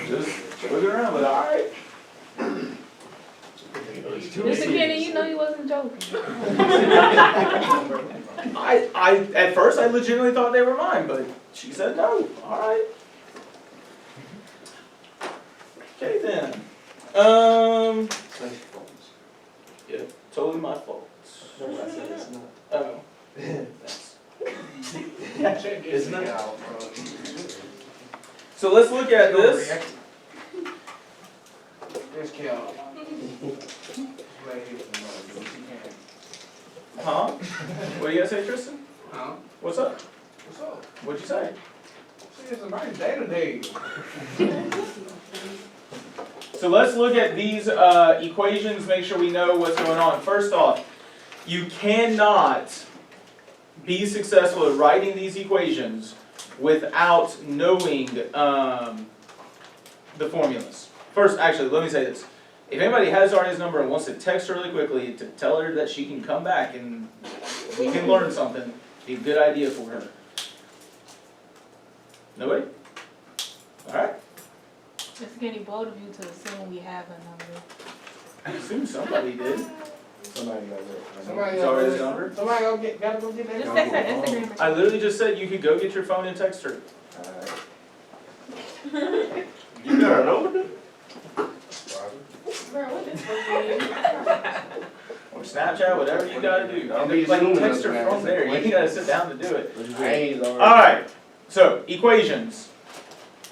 Just looking around, but all right. Mr. Kenny, you know he wasn't joking. At first I legitimately thought they were mine, but she said no. All right. Okay then. Yeah, totally my fault. Oh. Thanks. It's not. So let's look at this. There's Cal. Huh? What do you gotta say, Tristan? Huh? What's up? What's up? What'd you say? See, it's a nice day today. So let's look at these equations, make sure we know what's going on. First off, you cannot be successful at writing these equations without knowing the formulas. First, actually, let me say this. If anybody has Arya's number and wants to text her really quickly to tell her that she can come back and we can learn something, it'd be a good idea for her. Nobody? Alright. Mr. Kenny, bold of you to assume we have a number. I assume somebody did. Somebody got it. Somebody Is Arya's number? Somebody gotta go get that. Just text that Instagram. I literally just said you could go get your phone and text her. You got it over? Bro, what is this? Or Snapchat, whatever you gotta do. I'll And be like zooming text her up, from man. there. You gotta sit down to do it. Hey, Lord. Alright, so equations.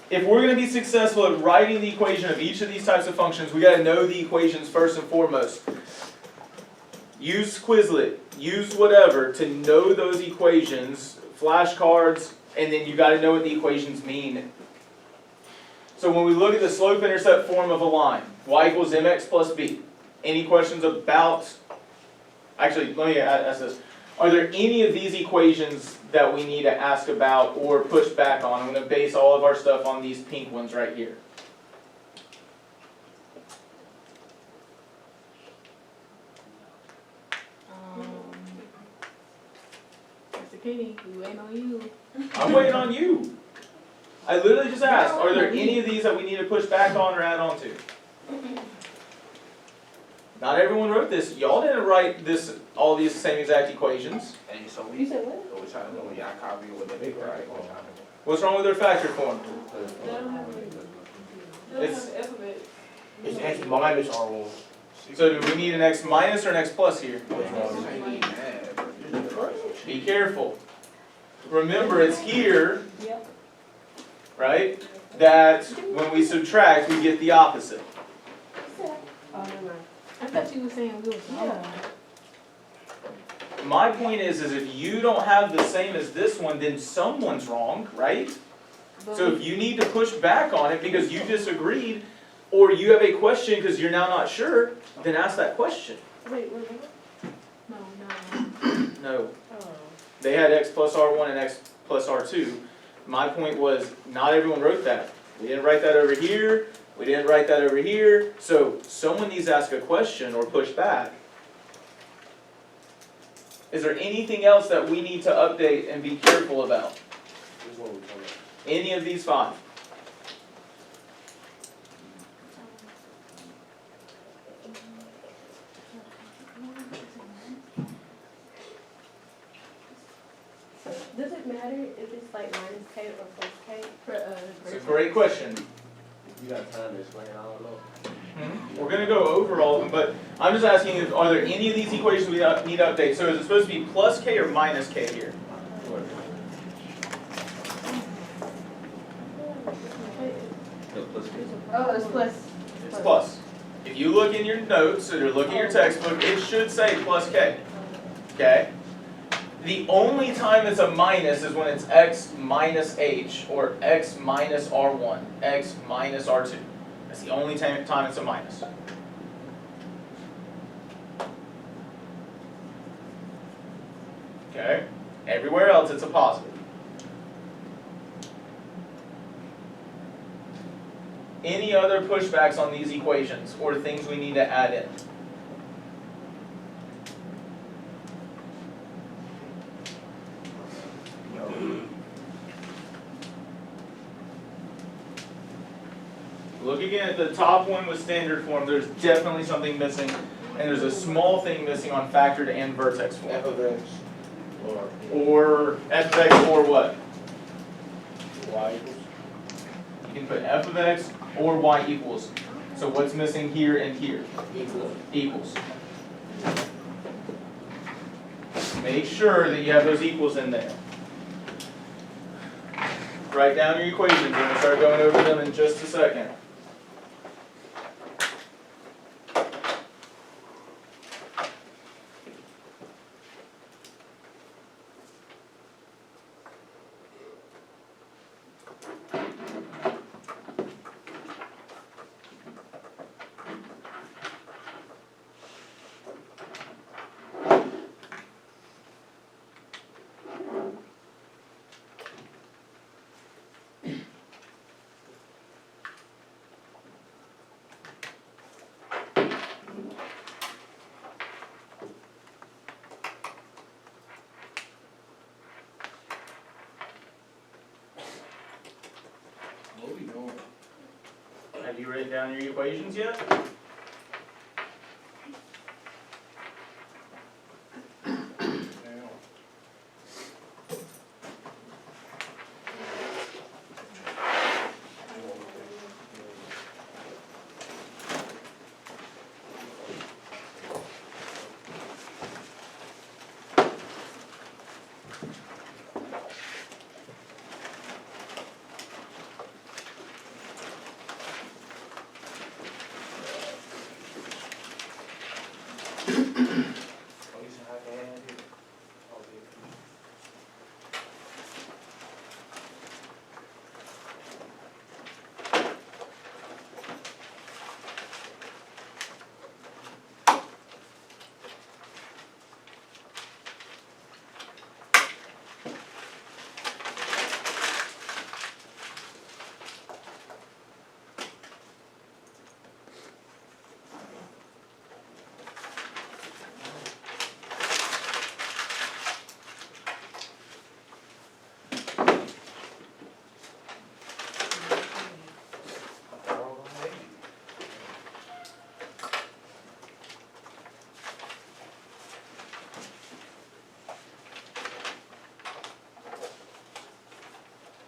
If we're gonna be successful at writing the equation of each of these types of functions, we gotta know the equations first and foremost. Use Quizlet, use whatever to know those equations, flashcards, and then you gotta know what the equations mean. So when we look at the slope-intercept form of a line, y equals mx plus b. Any questions about, actually, let me ask this. Are there any of these equations that we need to ask about or push back on? I'm going to base all of our stuff on these pink ones right here. Mr. Kenny, we waiting on you. I'm waiting on you. I literally just asked, are there any of these that we need to push back on or add on to? Not everyone wrote this. Y'all didn't write this, all these same exact equations. Hey, so You said what? So we trying to know when y'all copy what they make, right? What's wrong with their factor form? They don't have the alphabet. It's X minus R1. So do we need an x minus or an x plus here? Be careful. Remember, it's here, Yep. right, that when we subtract, we get the opposite. Oh, never mind. I thought you were saying we was wrong. My point is if you don't have the same as this one, then someone's wrong, right? But So if you need to push back on it because you disagreed, or you have a question because you're now not sure, then ask that question. wait, no. No. Oh. They had x plus r1 and x plus r2. My point was, not everyone wrote that. We didn't write that over here. We didn't write that over here. So someone needs to ask a question or push back. Is there anything else that we need to update and be careful about? Any of these five? Does it matter if it's like minus K or plus K? It's a great question. You got time to explain all of those? We're going to go over all of them, but I'm just asking, are there any of these equations we need to update? So is it supposed to be plus K or minus K here? Oh, it's plus. It's plus. If you look in your notes or look in your textbook, it should say plus K. Okay? The only time it's a minus is when it's x minus h or x minus r1, x minus r2. That's the only time it's a minus. Okay? Everywhere else it's a positive. Any other pushbacks on these equations or things we need to add in? Look again at the top one with standard form, there's definitely something missing, and there's a small thing missing on factored and vertex form. F of X. Or f of x or what? Y equals. You can put f of x or y equals. So what's missing here and here? Equals. Make sure that you have those equals in there. Write down your equations. We're going to start going over them in just a second. What we doing? Have you written down your equations yet?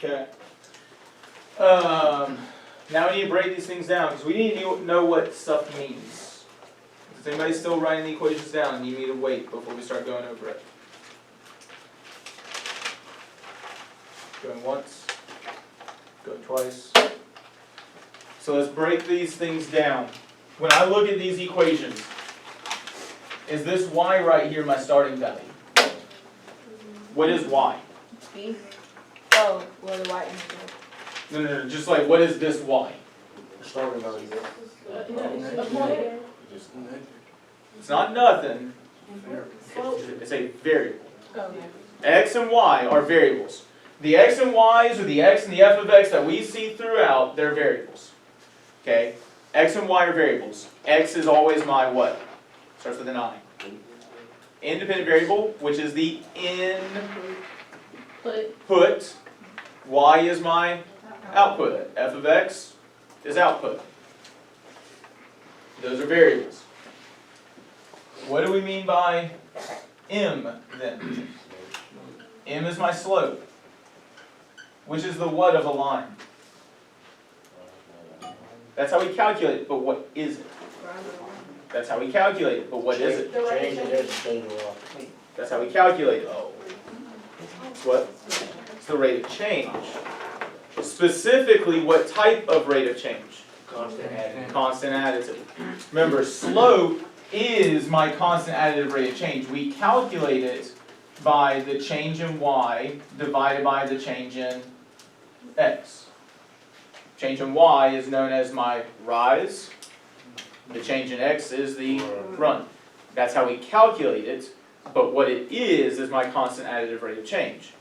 Okay. Now we need to break these things down because we need to know what stuff means. Is anybody still writing the equations down and you need to wait before we start going over it? Going once, going twice. So let's break these things down. When I look at these equations, is this y right here my starting value? What is y? B. Oh, well, the white one. No, just like what is this y? Starting value. It's not nothing, it's a variable. Oh, X and y are variables. The x and y's or the x and the f of x that we see throughout, they're variables. Okay? X and y are variables. X is always my what? Starts with an I. Independent variable, which is the input. Y is my output. F of x is output. Those are variables. What do we mean by m then? M is my slope. Which is the what of a line? That's how we calculate it, but what is it? That's how we calculate it, but what is it? Change it as a single law. That's how we calculate it. It's what? It's the rate of change. Specifically, what type of rate of change? Constant additive. Constant additive. Remember, slope is my constant additive rate of change. We calculate it by the change in y divided by the change in x. Change in y is known as my rise. The change in x is the run. That's how we calculate it, but what it is my constant additive rate of change.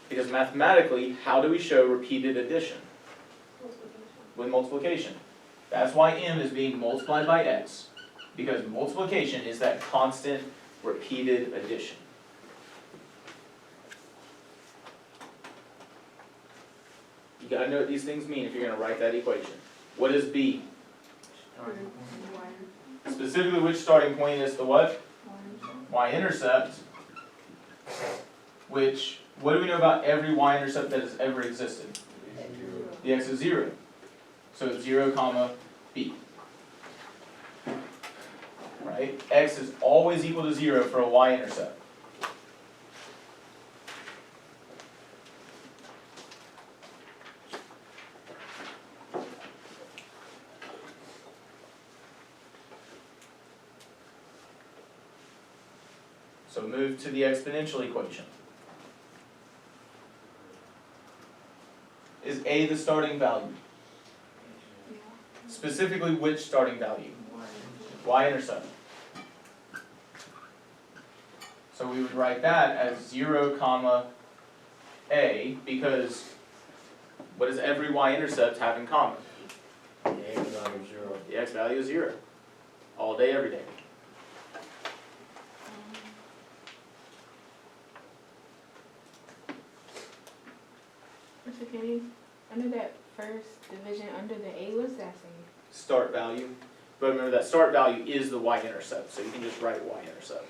Because mathematically, how do we show repeated addition? With multiplication. That's why m is being multiplied by x, because multiplication is that constant repeated addition. You gotta know what these things mean if you're gonna write that equation. What is B? Specifically, which starting point is the what? Y-intercept. Which, what do we know about every y-intercept that has ever existed? The x is 0. So it's 0, comma, b. Right? X is always equal to 0 for a y-intercept. So move to the exponential equation. Is a the starting value? Specifically, which starting value? Y-intercept. So we would write that as 0, comma, a, because what does every y-intercept have in common? The x value is 0. The x value is 0. All day, every day. Mr. Kenny, under that first division, under the A, what's that saying? Start value. But remember that start value is the y-intercept, so you can just write y-intercept.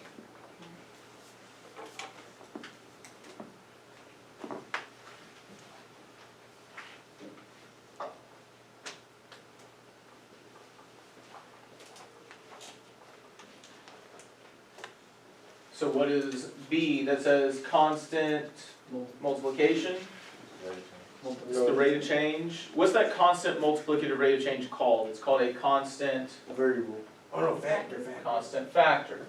So what is B that says constant multiplication? It's the rate of change. What's that constant multiplicative rate of change called? It's called a constant Variable. Oh, no, factor. constant factor.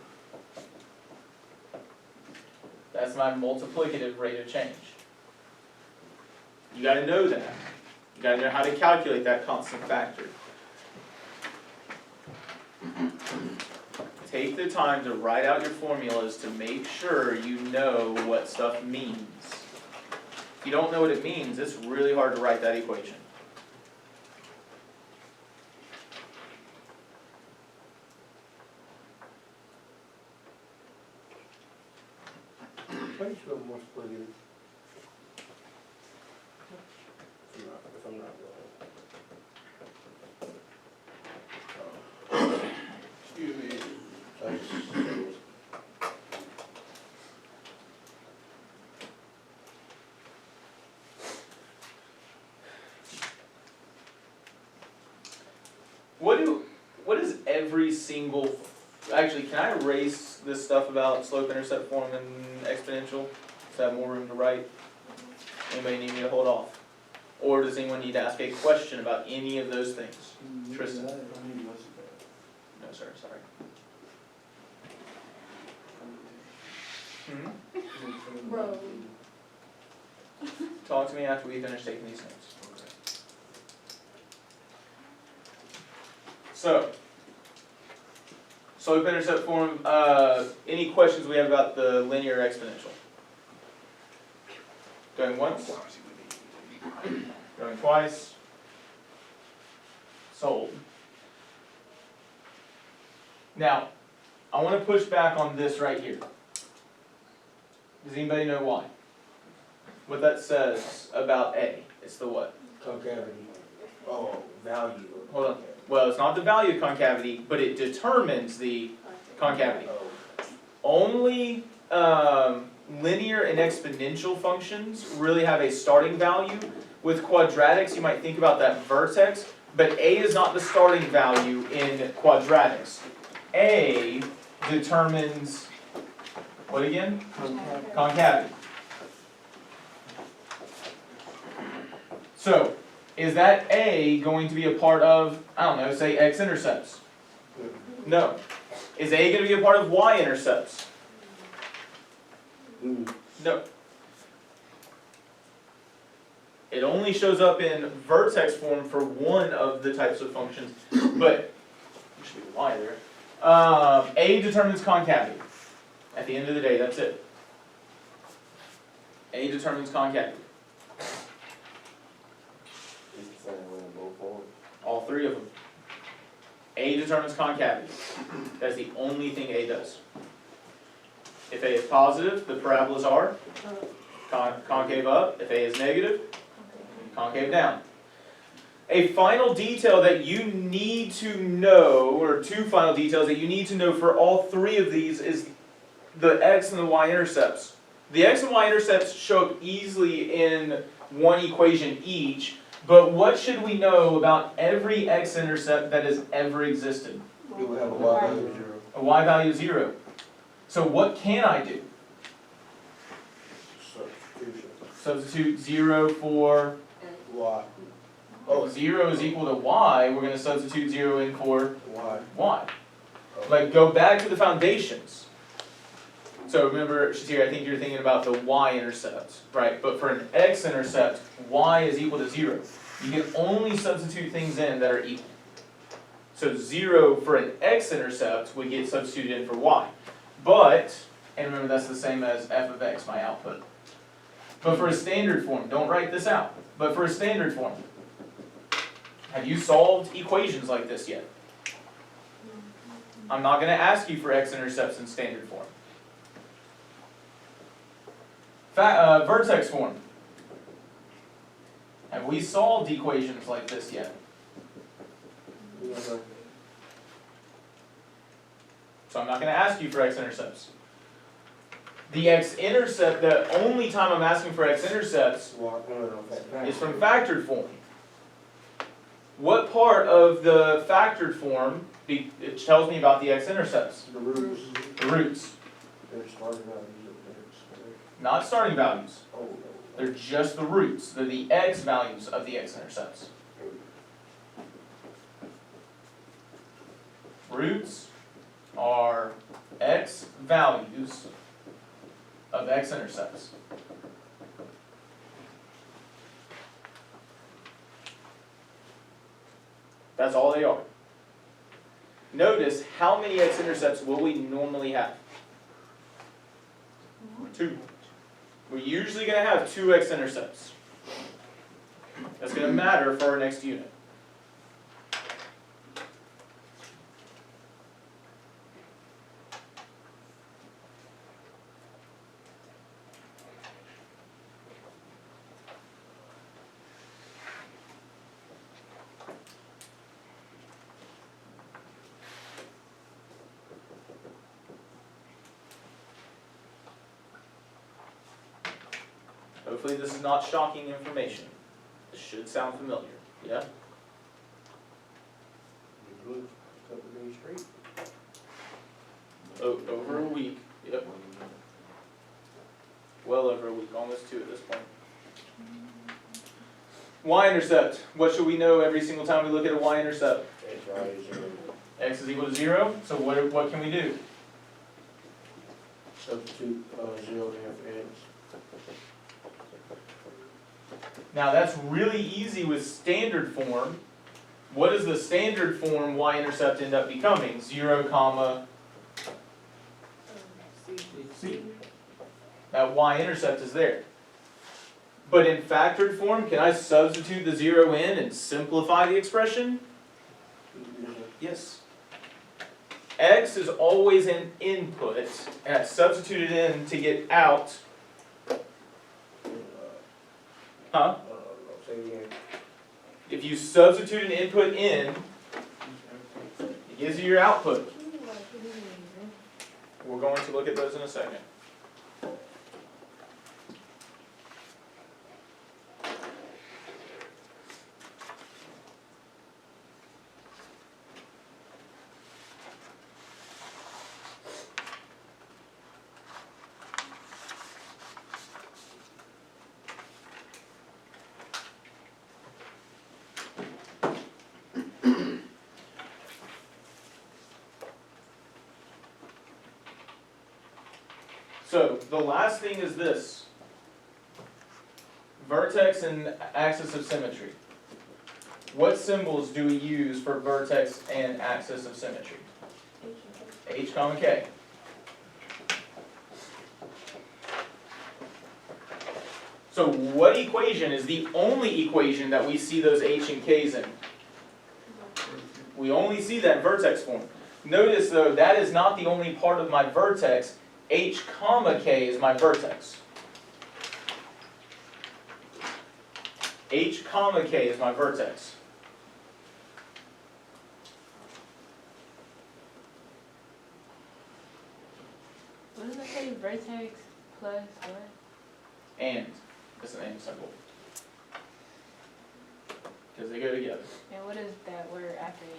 That's my multiplicative rate of change. You gotta know that. You gotta know how to calculate that constant factor. Take the time to write out your formulas to make sure you know what stuff means. If you don't know what it means, it's really hard to write that equation. How do you spell multiplicative? If I'm not wrong. Excuse me. What is every single, actually, can I erase this stuff about slope-intercept form and exponential? Does that have more room to write? Anybody need me to hold off? Or does anyone need to ask a question about any of those things? Tristan? No, sir, sorry. Bro. Talk to me after we finish taking these notes. So, slope-intercept form, any questions we have about the linear exponential? Going once? Going twice? Sold. Now, I want to push back on this right here. Does anybody know why? What that says about A? It's the what? Concavity. Oh, value. Hold on. Well, it's not the value of concavity, but it determines the concavity. Only linear and exponential functions really have a starting value. With quadratics, you might think about that vertex, but A is not the starting value in quadratics. A determines, what again? Concavity. So, is that A going to be a part of, I don't know, say x-intercepts? No. Is A going to be a part of y-intercepts? No. It only shows up in vertex form for one of the types of functions, but, there should be y there. A determines concavity. At the end of the day, that's it. A determines concavity. All three of them. A determines concavity. That's the only thing A does. If A is positive, the parabolas are concave up. If A is negative, concave down. A final detail that you need to know, or two final details that you need to know for all three of these is the x and the y-intercepts. The x and y-intercepts show up easily in one equation each, but what should we know about every x-intercept that has ever existed? We will have a y value of 0. A y value of 0. So what can I do? Substitution. Substitute 0 for, Y. oh, 0 is equal to y, we're going to substitute 0 in for Y. y. Like, go back to the foundations. So remember, Shatir, I think you're thinking about the y-intercept, right? But for an x-intercept, y is equal to 0. You can only substitute things in that are equal. So 0 for an x-intercept would get substituted in for y. But, and remember that's the same as f of x, my output. But for a standard form, don't write this out, but for a standard form, have you solved equations like this yet? I'm not going to ask you for x-intercepts in standard form. Vertex form. Have we solved equations like this yet? Never. So I'm not going to ask you for x-intercepts. The x-intercept, the only time I'm asking for x-intercepts Y. No. is from factored form. What part of the factored form, it tells me about the x-intercepts? The roots. The roots. They're starting values of x. Not starting values. Oh, no. They're just the roots. They're the x values of the x-intercepts. Roots are x values of x-intercepts. That's all they are. Notice how many x-intercepts will we normally have? 2. We're usually going to have 2 x-intercepts. That's going to matter for our next unit. Hopefully this is not shocking information. This should sound familiar. Yeah? Couple days straight. Over a week. Yep. Well over a week, almost 2 at this point. Y-intercept. What should we know every single time we look at a y-intercept? X value is 0. X is equal to 0. So what can we do? Substitute 0 there for x. Now that's really easy with standard form. What does the standard form y-intercept end up becoming? 0, comma, c. That y-intercept is there. But in factored form, can I substitute the 0 in and simplify the expression? Yes. X is always an input, and I substitute it in to get out. Huh? Say it again. If you substitute an input in, it gives you your output. We're going to look at those in a second. So, the last thing is this. Vertex and axis of symmetry. What symbols do we use for vertex and axis of symmetry? H, comma, K. So what equation is the only equation that we see those H and K's in? We only see that in vertex form. Notice though, that is not the only part of my vertex. H comma K is my vertex. H comma k is my vertex. What does it say, vertex plus what? And, it's an and symbol. Because they go together. And what is that word after it?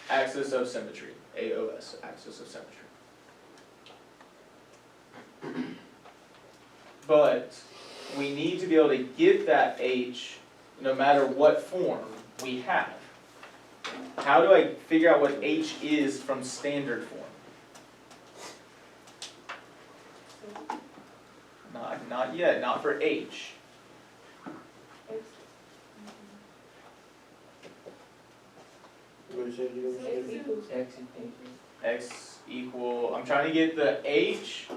Axis of symmetry, AOS, axis of symmetry. But we need to be able to get that H no matter what form we have. How do I figure out what H is from standard form? Not yet, not for H. What is it you gonna say? X equals. X X equal, I'm trying to get the H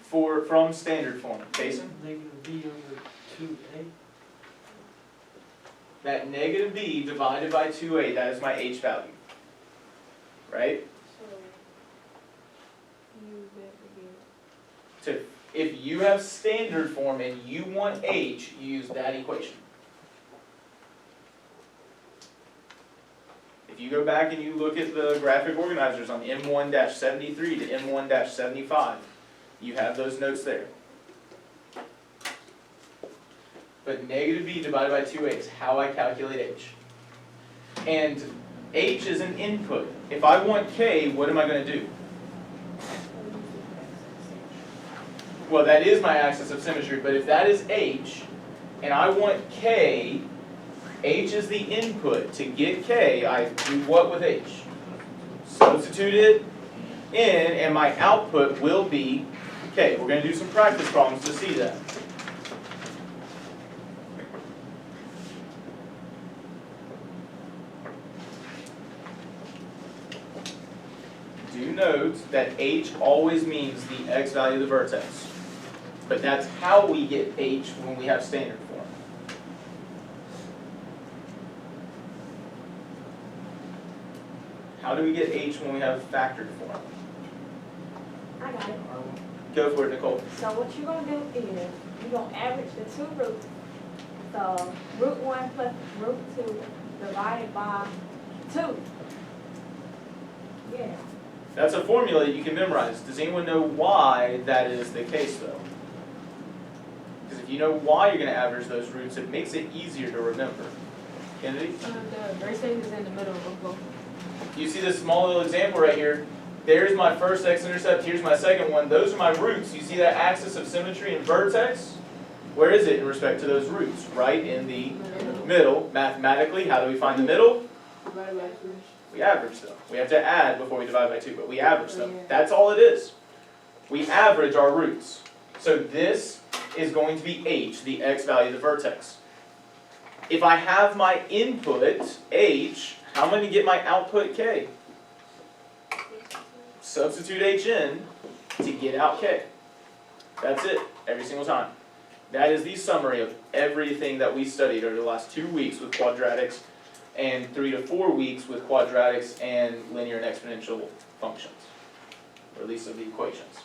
from standard form. Jason? Negative B over 2A. That negative b divided by 2a, that is my h value. Right? So if you have standard form and you want h, you use that equation. If you go back and you look at the graphic organizers on M1-73 to M1-75, you have those notes there. But negative b divided by 2a is how I calculate h. And h is an input. If I want k, what am I going to do? Well, that is my axis of symmetry, but if that is h, and I want k, h is the input. To get k, I do what with h? Substitute it in, and my output will be k. We're going to do some practice problems to see that. Do note that h always means the x value of the vertex. But that's how we get h when we have standard form. How do we get h when we have factored form? I got it. Go for it, Nicole. So what you're gonna do is, you're gonna average the two roots. So root 1 plus root 2 divided by 2. Yeah. That's a formula that you can memorize. Does anyone know why that is the case though? Because if you know why you're going to average those roots, it makes it easier to remember. Kennedy? The vertex is in the middle of both. You see this small little example right here. There's my first x-intercept, here's my second one. Those are my roots. You see that axis of symmetry and vertex? Where is it in respect to those roots? Right in the middle. Mathematically, how do we find the middle? Divided by 3. We average them. We have to add before we divide by 2, but we average them. That's all it is. We average our roots. So this is going to be h, the x value of the vertex. If I have my input, h, how am I going to get my output, k? Substitute h in to get out k. That's it, every single time. That is the summary of everything that we studied over the last 2 weeks with quadratics and 3 to 4 weeks with quadratics and linear and exponential functions, or at least of the equations.